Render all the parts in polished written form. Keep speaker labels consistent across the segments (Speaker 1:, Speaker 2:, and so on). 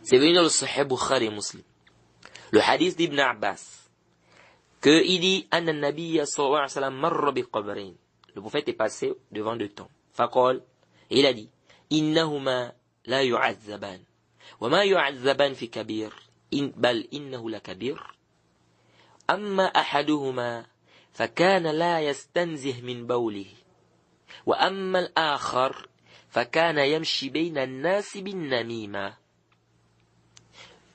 Speaker 1: C'est venu dans le Sahih Bukhari et Muslim. Le hadith d'Ibn Abbas, que il dit, Anna Nabiyya sallallahu alayhi wa sallam marra bi qabrayn. Le prophète est passé devant deux tombes. Faqal, et il a dit, Innahuma la yu'azzaban. Wa ma yu'azzaban fi kabir. Bal innahu la kabir. Amma ahaduhuma, فكان لا يستنزه من بوله وأما الآخر فكان يمشي بين الناس بالنميمة.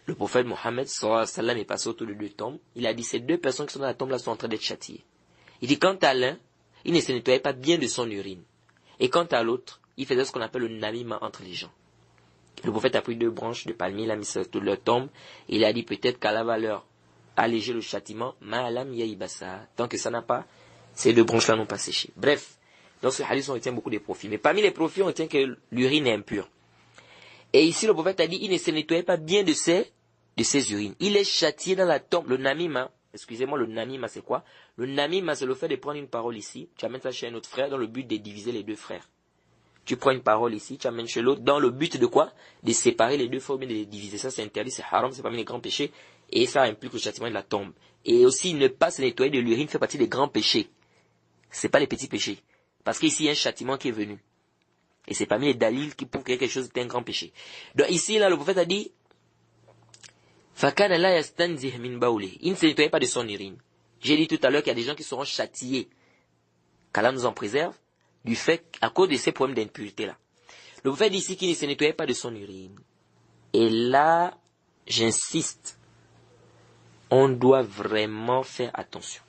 Speaker 1: Le prophète Mohammed sallallahu alayhi wa sallam est passé autour de deux tombes. Il a dit, ces deux personnes qui sont dans la tombe là sont en train d'être châtiées. Il dit, quant à l'un, il ne se nettoyait pas bien de son urine. Et quant à l'autre, il faisait ce qu'on appelle le namima entre les gens. Le prophète a pris deux branches de palmier, il a mis ça autour de leur tombe. Et il a dit, peut-être qu'à la valeur alléger le châtiment, ma'alam yaibasa, tant que ça n'a pas, ces deux branches-là n'ont pas séché. Bref, dans ce hadith, on retient beaucoup de profits. Mais parmi les profits, on retient que l'urine est impure. Et ici, le prophète a dit, il ne se nettoyait pas bien de ses urines. Il est châtié dans la tombe. Le namima, excusez-moi, le namima, c'est quoi? Le namima, c'est le fait de prendre une parole ici, tu amènes ça chez un autre frère dans le but de diviser les deux frères. Tu prends une parole ici, tu amènes chez l'autre dans le but de quoi? De séparer les deux frères ou bien de les diviser. Ça, c'est interdit, c'est haram, c'est parmi les grands péchés. Et ça implique le châtiment de la tombe. Et aussi, ne pas se nettoyer de l'urine fait partie des grands péchés. C'est pas les petits péchés. Parce qu'ici, il y a un châtiment qui est venu. Et c'est parmi les dalils qui prouvent que quelque chose est un grand péché. Donc ici, là, le prophète a dit, Fakana la yastanzih min baouli. Il ne se nettoyait pas de son urine. J'ai dit tout à l'heure qu'il y a des gens qui seront châtiés, qu'Allah nous en préserve, du fait, à cause de ces problèmes d'impureté là. Le prophète dit ici qu'il ne se nettoyait pas de son urine. Et là, j'insiste, on doit vraiment faire attention.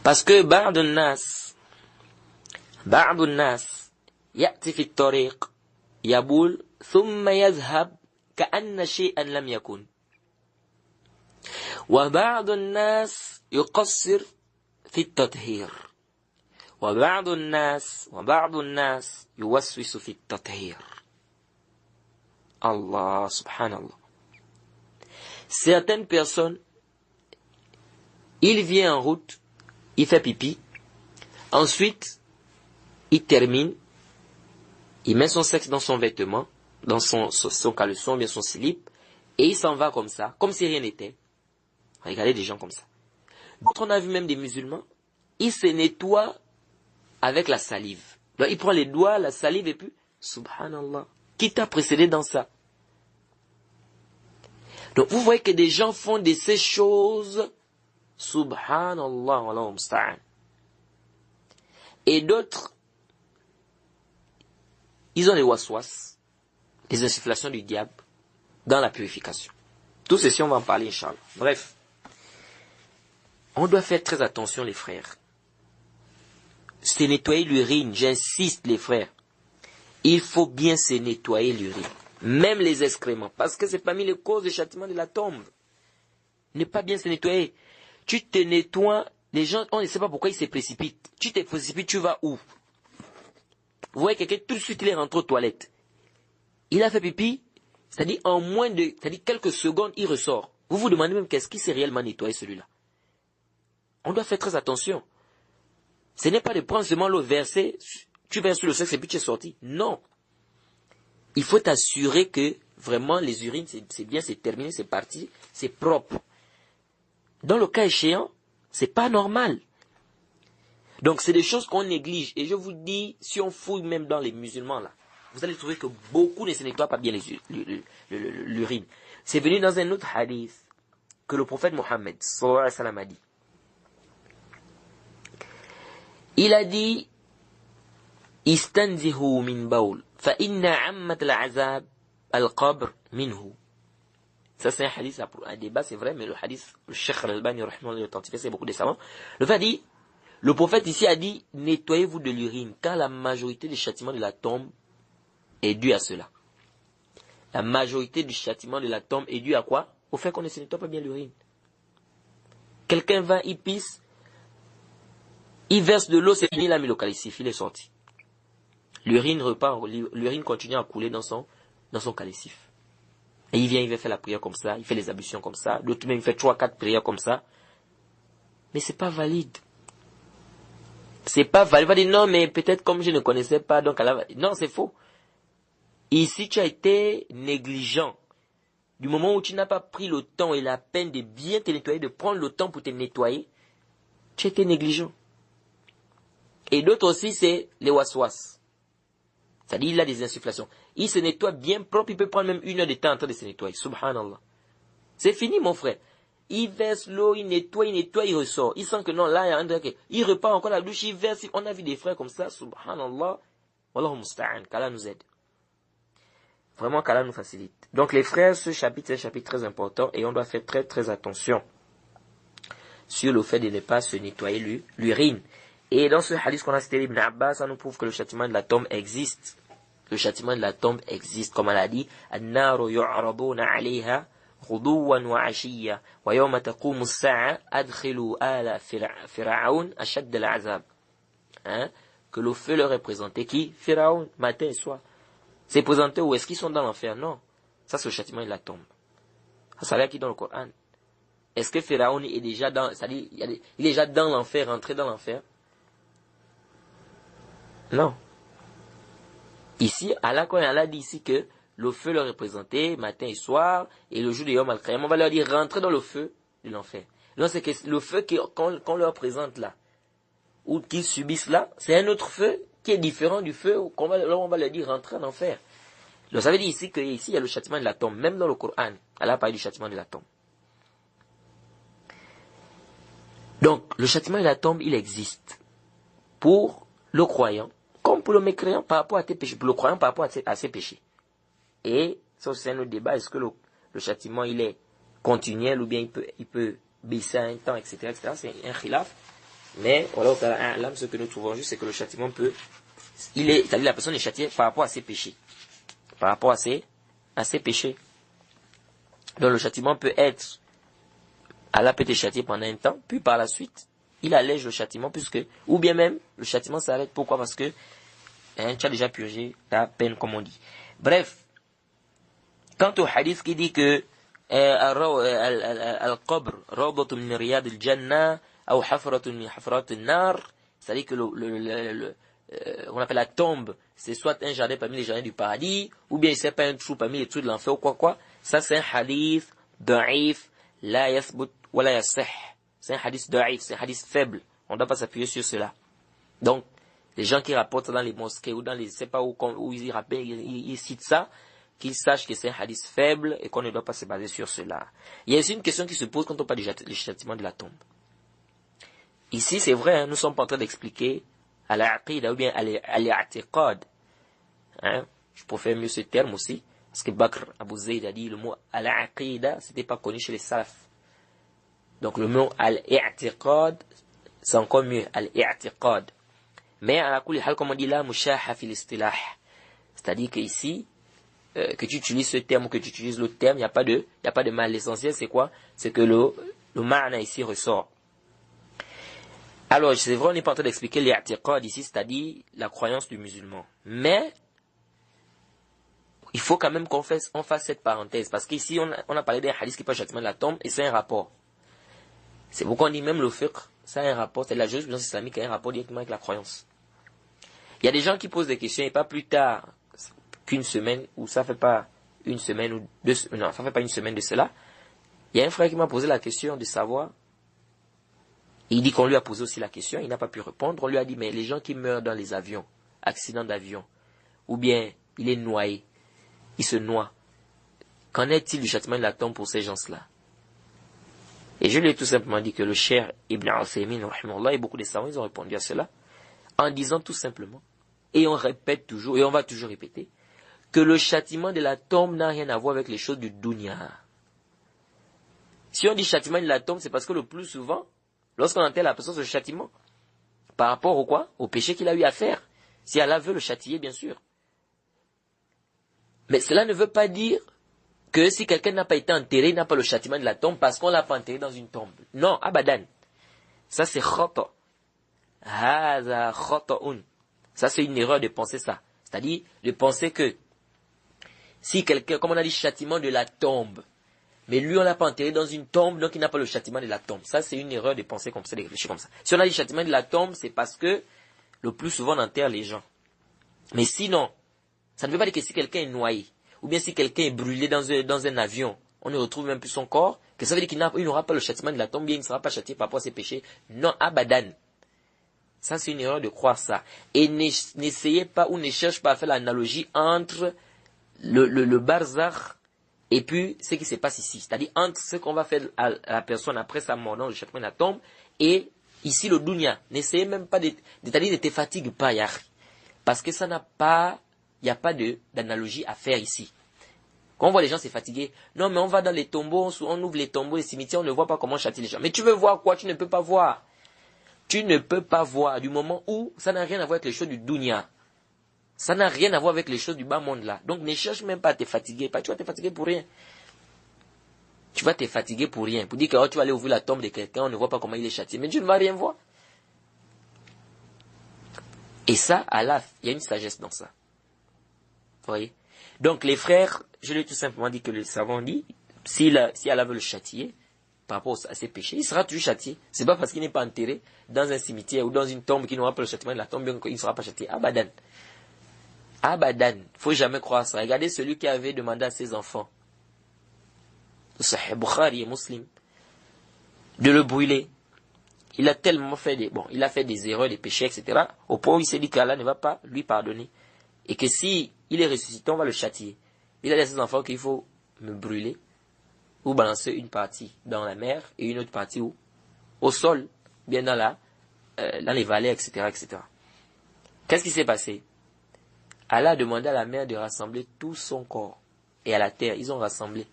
Speaker 1: Parce que بعض الناس يأتي في الطريق يبول ثم يذهب كأن شيئا لم يكن وبعض الناس يقصر في التطهير وبعض الناس يوسوس في التطهير. Allah subhanallah. Certaines personnes, il vient en route, il fait pipi, ensuite il termine, il met son sexe dans son vêtement, dans son caleçon, bien son slip, et il s'en va comme ça, comme si rien n'était. Regardez des gens comme ça. D'autres, on a vu même des musulmans, ils se nettoient avec la salive. Donc il prend les doigts, la salive, et puis, subhanallah, qui t'a précédé dans ça? Donc vous voyez que des gens font de ces choses, subhanallah, wallahu musta'an. Et d'autres, ils ont les waswas, les insufflations du diable, dans la purification. Tout ceci, on va en parler, Inch'Allah. Bref, on doit faire très attention, les frères. Se nettoyer l'urine, j'insiste, les frères. Il faut bien se nettoyer l'urine. Même les excréments. Parce que c'est parmi les causes de châtiment de la tombe. Ne pas bien se nettoyer. Tu te nettoies, les gens, on ne sait pas pourquoi ils se précipitent. Tu te précipites, tu vas où? Vous voyez quelqu'un, tout de suite, il est rentré aux toilettes. Il a fait pipi, c'est-à-dire en moins de, c'est-à-dire quelques secondes, il ressort. Vous vous demandez même qu'est-ce qui s'est réellement nettoyé celui-là. On doit faire très attention. Ce n'est pas de prendre seulement l'eau versée, tu verses sur le sexe et puis tu es sorti. Non. Il faut t'assurer que vraiment les urines, c'est bien, c'est terminé, c'est parti, c'est propre. Dans le cas échéant, c'est pas normal. Donc c'est des choses qu'on néglige. Et je vous dis, si on fouille même dans les musulmans là, vous allez trouver que beaucoup ne se nettoient pas bien l'urine. C'est venu dans un autre hadith que le prophète Mohammed sallallahu alayhi wa sallam a dit. Il a dit, istanzihu min baul, fa inna ammat al-azab al-qabr minhu. Ça c'est un hadith, un débat, c'est vrai, mais le hadith, le Cheikh Al-Albani rahimahullah l'a authentifié, c'est beaucoup de savants. Le fait dit, le prophète ici a dit, nettoyez-vous de l'urine, car la majorité des châtiments de la tombe est due à cela. La majorité du châtiment de la tombe est due à quoi? Au fait qu'on ne se nettoie pas bien l'urine. Quelqu'un va, il pisse, il verse de l'eau, c'est fini, il a mis le calicif, il est sorti. L'urine repart, l'urine continue à couler dans son calicif. Et il vient, il va faire la prière comme ça, il fait les ablutions comme ça, d'autres même il fait 3-4 prières comme ça. Mais c'est pas valide. C'est pas valide. Il va dire non, mais peut-être comme je ne connaissais pas, donc non, c'est faux. Ici, tu as été négligent. Du moment où tu n'as pas pris le temps et la peine de bien te nettoyer, de prendre le temps pour te nettoyer, tu as été négligent. Et d'autres aussi, c'est les waswas. C'est-à-dire, il a des insufflations. Il se nettoie bien propre, il peut prendre même 1 heure de temps en train de se nettoyer. Subhanallah. C'est fini, mon frère. Il verse l'eau, il nettoie, il ressort. Il sent que non, là, il y a un truc. Il repart encore la douche, il verse. On a vu des frères comme ça, subhanallah. Wallahu musta'an, qu'Allah nous aide. Vraiment qu'Allah nous facilite. Donc les frères, ce chapitre est un chapitre très important et on doit faire très très attention sur le fait de ne pas se nettoyer l'urine. Et dans ce hadith qu'on a cité Ibn Abbas, ça nous prouve que le châtiment de la tombe existe. Le châtiment de la tombe existe, comme elle a dit, النار يعرضون عليها غدوا وعشيا ويوم تقوم الساعة أدخلوا آل فرعون أشد العذاب. Que le feu leur est présenté qui? Pharaon, matin et soir. C'est présenté où est-ce qu'ils sont dans l'enfer? Non. Ça, c'est le châtiment de la tombe. Ça vient qui dans le Coran? Est-ce que Pharaon est déjà dans, c'est-à-dire, il est déjà dans l'enfer, rentré dans l'enfer? Non. Ici, Allah, quand Allah dit ici que le feu leur est présenté matin et soir, et le jour de Yom Al-Qiyam, on va leur dire rentrer dans le feu de l'enfer. Non, c'est que le feu qu'on leur présente là, ou qu'ils subissent là, c'est un autre feu qui est différent du feu qu'on va, on va leur dire rentrer en enfer. Donc ça veut dire ici qu'ici il y a le châtiment de la tombe. Même dans le Coran, Allah parle du châtiment de la tombe. Donc le châtiment de la tombe, il existe pour le croyant, comme pour le mécréant par rapport à tes péchés. Pour le croyant par rapport à ses péchés. Et ça c'est un autre débat. Est-ce que le châtiment il est continuel ou bien il peut baisser à un temps, etc. etc. C'est un khilaf. Mais voilà, ce que nous trouvons juste, c'est que le châtiment peut, c'est-à-dire la personne est châtiée par rapport à ses péchés. Par rapport à ses péchés. Donc le châtiment peut être, Allah peut être châtié pendant un temps, puis par la suite, il allège le châtiment, ou bien même, le châtiment s'arrête. Pourquoi? Parce que, tu as déjà purgé ta peine, comme on dit. Bref, quant au hadith qui dit que, al-qabr, rawdatun min riyad al-jannah, ou hafratun min hafrat al-nar, c'est-à-dire que on appelle la tombe, c'est soit un jardin parmi les jardins du paradis, ou bien c'est pas un trou parmi les trous de l'enfer ou quoi. Ça c'est un hadith da'if, la yathbut wa la yasih. C'est un hadith da'if, c'est un hadith faible. On ne doit pas s'appuyer sur cela. Donc, les gens qui rapportent dans les mosquées ou dans les, je sais pas où ils rappellent, ils citent ça, qu'ils sachent que c'est un hadith faible et qu'on ne doit pas se baser sur cela. Il y a aussi une question qui se pose quand on parle du châtiment de la tombe. Ici, c'est vrai, nous sommes pas en train d'expliquer à l'aqida ou bien à l'i'tiqad. Je préfère mieux ce terme aussi, parce que Bakr Abu Zayd a dit le mot al-aqida, c'était pas connu chez les salaf. Donc le mot al-i'tiqad, c'est encore mieux, al-i'tiqad. Mais à la kulli hal, comme on dit là, mushaha fil istilah. C'est-à-dire que ici, que tu utilises ce terme ou que tu utilises l'autre terme, il n'y a pas de mal. L'essentiel, c'est quoi? C'est que le ma'na ici ressort. Alors, c'est vrai, on n'est pas en train d'expliquer l'i'tiqad ici, c'est-à-dire la croyance du musulman. Mais, il faut quand même qu'on fasse cette parenthèse. Parce qu'ici, on a parlé d'un hadith qui parle du châtiment de la tombe, et c'est un rapport. C'est pourquoi on dit même le fiqh, ça a un rapport, c'est la jurisprudence islamique qui a un rapport directement avec la croyance. Il y a des gens qui posent des questions, et pas plus tard qu'une semaine, ou ça fait pas une semaine ou deux, non, ça fait pas une semaine de cela. Il y a un frère qui m'a posé la question de savoir. Il dit qu'on lui a posé aussi la question, il n'a pas pu répondre. On lui a dit, mais les gens qui meurent dans les avions, accident d'avion, ou bien il est noyé, il se noie. Qu'en est-il du châtiment de la tombe pour ces gens-là? Et je lui ai tout simplement dit que le cher Ibn Uthaymin, et beaucoup de savants, ils ont répondu à cela, en disant tout simplement, et on répète toujours, et on va toujours répéter, que le châtiment de la tombe n'a rien à voir avec les choses du dunya. Si on dit châtiment de la tombe, c'est parce que le plus souvent, lorsqu'on entend la personne ce châtiment, par rapport au quoi? Au péché qu'il a eu à faire. Si Allah veut le châtier, bien sûr. Mais cela ne veut pas dire que si quelqu'un n'a pas été enterré, il n'a pas le châtiment de la tombe parce qu'on l'a pas enterré dans une tombe. Non, abadan. Ça c'est khata. Haza khata'un. Ça c'est une erreur de penser ça. C'est-à-dire de penser que si quelqu'un, comme on a dit, châtiment de la tombe, mais lui, on l'a pas enterré dans une tombe, donc il n'a pas le châtiment de la tombe. Ça, c'est une erreur de penser comme ça, de réfléchir comme ça. Si on a dit châtiment de la tombe, c'est parce que le plus souvent on enterre les gens. Mais sinon, Ça ne veut pas dire que si quelqu'un est noyé, ou bien si quelqu'un est brûlé dans un avion, on ne retrouve même plus son corps, que ça veut dire qu'il n'aura pas le châtiment de la tombe, bien il ne sera pas châtié par rapport à ses péchés. Non, abadan. Ça, c'est une erreur de croire ça. Et n'essayez pas ou ne cherchez pas à faire l'analogie entre le barzakh et puis ce qui se passe ici. C'est-à-dire entre ce qu'on va faire à la personne après sa mort dans le châtiment de la tombe et ici le dunya. N'essayez même pas c'est-à-dire ne te fatigue pas, Yahri. Parce que ça n'a pas, il n'y a pas d'analogie à faire ici. Quand on voit les gens se fatiguer, non mais on va dans les tombeaux, on ouvre les tombeaux, les cimetières, on ne voit pas comment châtier les gens. Mais tu veux voir quoi? Tu ne peux pas voir. Tu ne peux pas voir du moment où ça n'a rien à voir avec les choses du dunya. Ça n'a rien à voir avec les choses du bas monde là. Donc ne cherche même pas à te fatiguer. Tu vas te fatiguer pour rien. Tu vas te fatiguer pour rien. Pour dire que tu vas aller ouvrir la tombe de quelqu'un, on ne voit pas comment il est châtié. Mais tu ne vas rien voir. Et ça, Allah, il y a une sagesse dans ça. Vous voyez? Donc les frères, je lui ai tout simplement dit que le savant dit, si Allah veut le châtier, par rapport à ses péchés, il sera toujours châtié. C'est pas parce qu'il n'est pas enterré dans un cimetière ou dans une tombe qu'il n'aura pas le châtiment de la tombe qu'il ne sera pas châtié. Abadan. Abadan. Faut jamais croire ça. Regardez celui qui avait demandé à ses enfants, Sahih Bukhari et Muslim, de le brûler. Il a tellement fait il a fait des erreurs, des péchés, etc. Au point où il s'est dit qu'Allah ne va pas lui pardonner. Et que si il est ressuscité, on va le châtier. Il a dit à ses enfants qu'il faut me brûler ou balancer une partie dans la mer et une autre partie au sol, bien dans les vallées, etc., etc. Qu'est-ce qui s'est passé? Allah a demandé à la mer de rassembler tout son corps et à la terre, ils ont rassemblé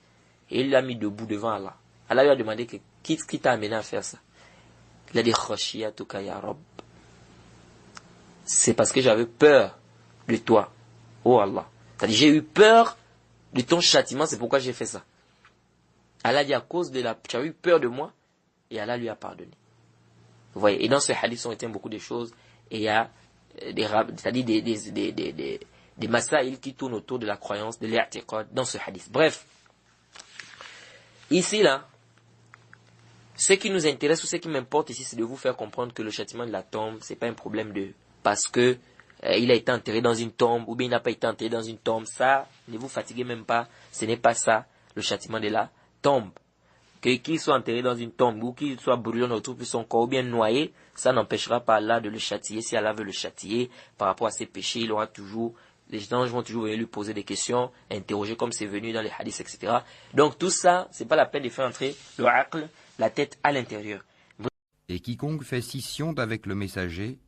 Speaker 1: et il l'a mis debout devant Allah. Allah lui a demandé qui t'a amené à faire ça? Il a dit Khashiyatuka ya Rabb. C'est parce que j'avais peur de toi, oh Allah. C'est-à-dire j'ai eu peur de ton châtiment, c'est pourquoi j'ai fait ça. Allah dit à cause tu as eu peur de moi, et Allah lui a pardonné. Vous voyez, et dans ce hadith, on retient beaucoup de choses, et il y a c'est-à-dire des masaïl qui tournent autour de la croyance, de l'i'tiqad, dans ce hadith. Bref, ici, là, ce qui nous intéresse ou ce qui m'importe ici, c'est de vous faire comprendre que le châtiment de la tombe, c'est pas un problème parce que il a été enterré dans une tombe, ou bien il n'a pas été enterré dans une tombe. Ça, ne vous fatiguez même pas, ce n'est pas ça, le châtiment de la tombe. Qu'il soit enterré dans une tombe, ou qu'il soit brûlé autour de son corps, ou bien noyé, ça n'empêchera pas Allah de le châtier. Si Allah veut le châtier, par rapport à ses péchés, les anges vont toujours venir lui poser des questions, interroger comme c'est venu dans les hadiths, etc. Donc tout ça, c'est pas la peine de faire entrer le aql, la tête à l'intérieur.
Speaker 2: Et quiconque fait scission avec le messager,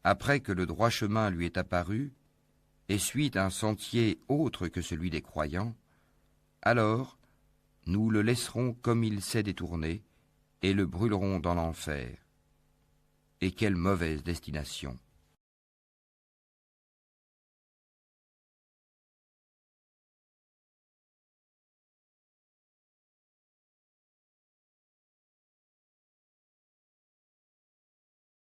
Speaker 2: après que le droit chemin lui est apparu, et suit un sentier autre que celui des croyants, alors nous le laisserons comme il s'est détourné, et le brûlerons dans l'enfer. Et quelle mauvaise destination!